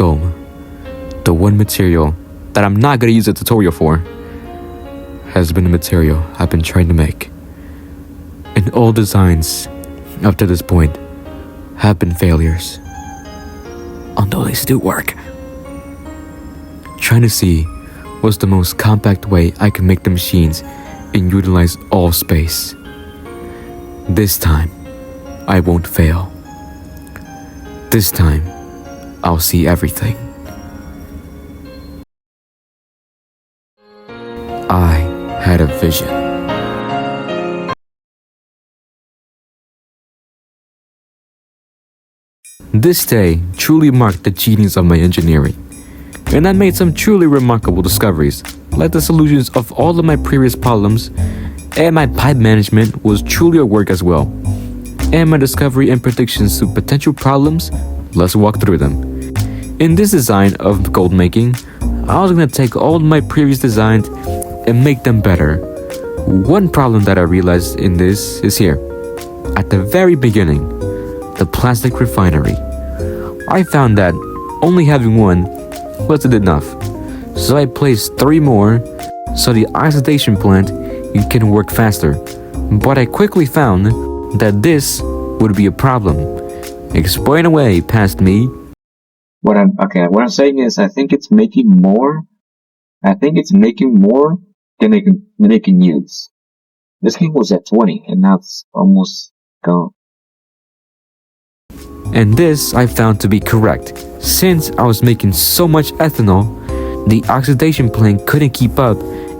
gold, the one material that I'm not gonna use a tutorial for, has been the material I've been trying to make. And all designs up to this point have been failures, although they still work. Trying to see what's the most compact way I can make the machines and utilize all space. This time, I won't fail. This time, I'll see everything. I had a vision. This day truly marked the genius of my engineering, and I made some truly remarkable discoveries, like the solutions of all of my previous problems, and my pipe management was truly a work as well. And my discovery and predictions to potential problems, let's walk through them. In this design of gold making, I was gonna take all of my previous designs and make them better. One problem that I realized in this is here. At the very beginning, the plastic refinery. I found that only having one wasn't enough, so I placed 3 more so the oxidation plant can work faster. But I quickly found that this would be a problem. Explain away past me. What I'm saying is I think it's making more than they can use. This game was at 20 and now it's almost gone. And this I found to be correct. Since I was making so much ethanol, the oxidation plant couldn't keep up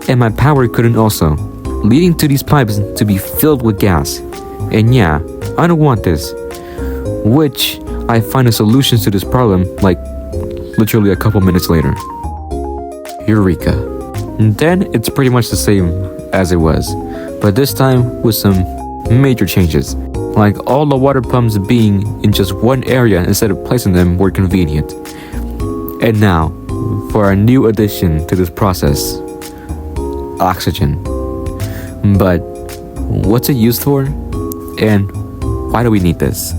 and my power couldn't also, leading to these pipes to be filled with gas. And yeah, I don't want this. Which I find a solution to this problem like literally a couple minutes later. Eureka. And then it's pretty much the same as it was, but this time with some major changes. Like all the water pumps being in just one area instead of placing them were convenient. And now, for our new addition to this process, oxygen. But what's it used for? And why do we need this?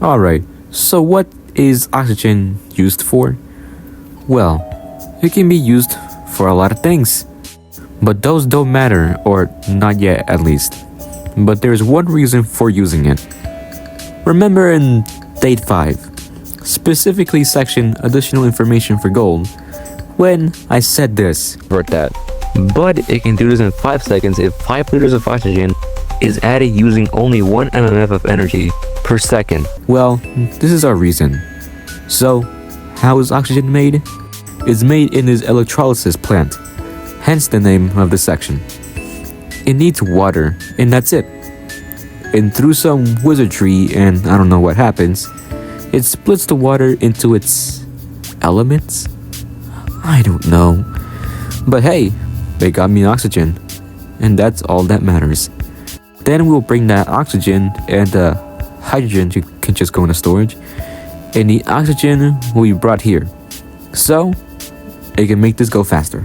Alright, so what is oxygen used for? Well, it can be used for a lot of things. But those don't matter, or not yet at least. But there's one reason for using it. Remember in Date 5, specifically section additional information for gold, when I said this or that. But it can do this in 5 seconds if 5 liters of oxygen is added using only 1 mmF of energy per second. Well, this is our reason. So, how is oxygen made? It's made in this electrolysis plant. Hence the name of the section. It needs water, and that's it. And through some wizardry, and I don't know what happens, it splits the water into its elements? I don't know. But hey, they got me oxygen, and that's all that matters. Then we'll bring that oxygen, and the hydrogen can just go into storage, and the oxygen will be brought here. So, it can make this go faster.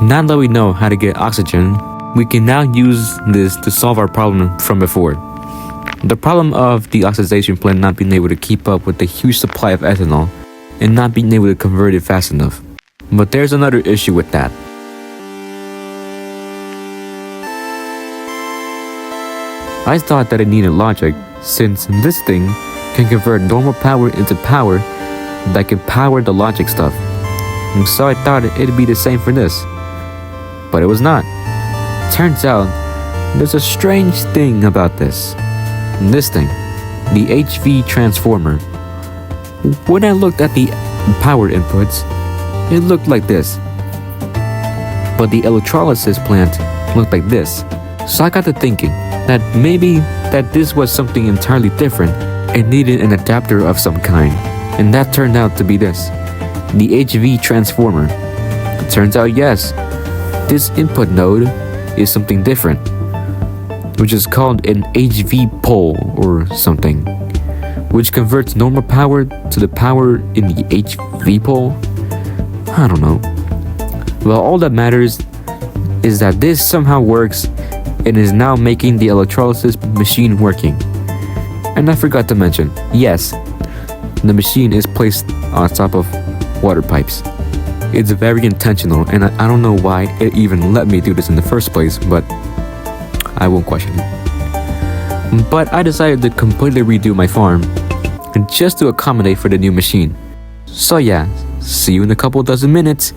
Now that we know how to get oxygen, we can now use this to solve our problem from before. The problem of the oxidation plant not being able to keep up with the huge supply of ethanol and not being able to convert it fast enough. But there's another issue with that. I thought that it needed logic, since this thing can convert normal power into power that can power the logic stuff. And so I thought it'd be the same for this. But it was not. Turns out, there's a strange thing about this. This thing, the HV transformer. When I looked at the power inputs, it looked like this. But the electrolysis plant looked like this. So I got to thinking that maybe that this was something entirely different and needed an adapter of some kind. And that turned out to be this, the HV transformer. It turns out yes, this input node is something different, which is called an HV pole or something, which converts normal power to the power in the HV pole. I don't know. Well, all that matters is that this somehow works and is now making the electrolysis machine working. And I forgot to mention, yes, the machine is placed on top of water pipes. It's very intentional, and I don't know why it even let me do this in the first place, but I won't question it. But I decided to completely redo my farm just to accommodate for the new machine. So yeah, see you in a couple dozen minutes.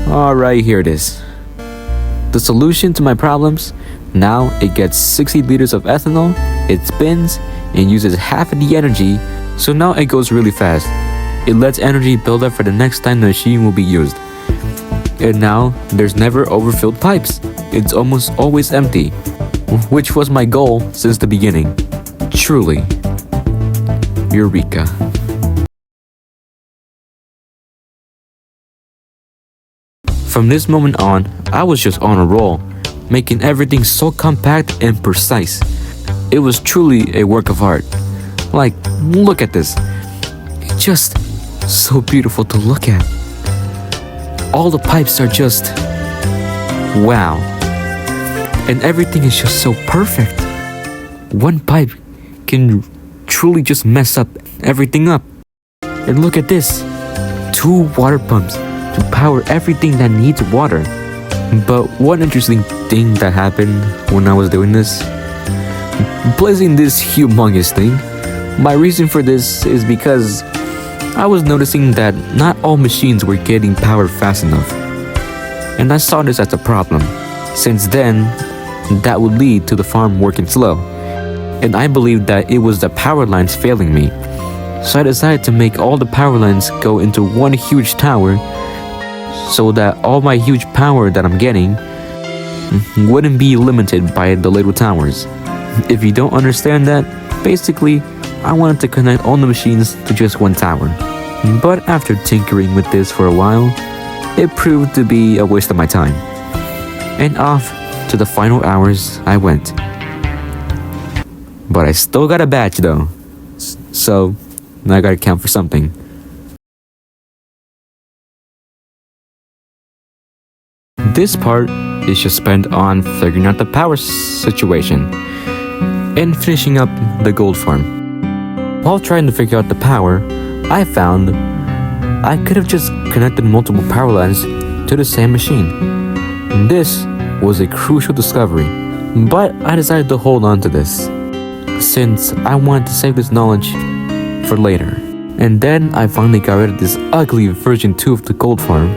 Alright, here it is. The solution to my problems: now it gets 60 liters of ethanol, it spins, and uses half of the energy, so now it goes really fast. It lets energy build up for the next time the machine will be used. And now, there's never overfilled pipes. It's almost always empty, which was my goal since the beginning. Truly, Eureka. From this moment on, I was just on a roll, making everything so compact and precise. It was truly a work of art. Like, look at this. It's just so beautiful to look at. All the pipes are just wow. And everything is just so perfect. One pipe can truly just mess up everything up. And look at this. 2 water pumps to power everything that needs water. But one interesting thing that happened when I was doing this, placing this humongous thing, my reason for this is because I was noticing that not all machines were getting powered fast enough. And I saw this as a problem, since then, that would lead to the farm working slow. And I believed that it was the power lines failing me. So I decided to make all the power lines go into one huge tower, so that all my huge power that I'm getting wouldn't be limited by the little towers. If you don't understand that, basically, I wanted to connect all the machines to just one tower. But after tinkering with this for a while, it proved to be a waste of my time. And off to the final hours I went. But I still got a badge though, so I gotta count for something. This part is just spent on figuring out the power situation and finishing up the gold farm. While trying to figure out the power, I found I could have just connected multiple power lines to the same machine. This was a crucial discovery, but I decided to hold on to this, since I wanted to save this knowledge for later. And then I finally got rid of this ugly version 2 of the gold farm,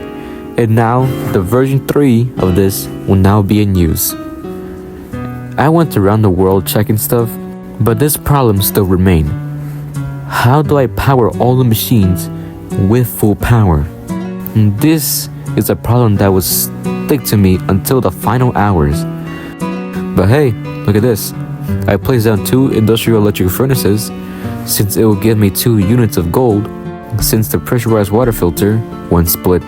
and now the version 3 of this will now be in use. I went around the world checking stuff, but this problem still remained. How do I power all the machines with full power? And this is a problem that would stick to me until the final hours. But hey, look at this. I placed down 2 industrial electric furnaces, since it will give me 2 units of gold, since the pressurized water filter, when split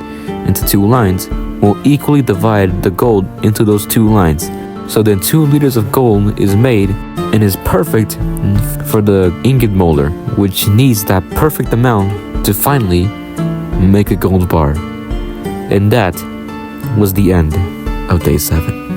into 2 lines, will equally divide the gold into those 2 lines. So then 2 liters of gold is made and is perfect for the ingot molder, which needs that perfect amount to finally make a gold bar. And that was the end of day 7.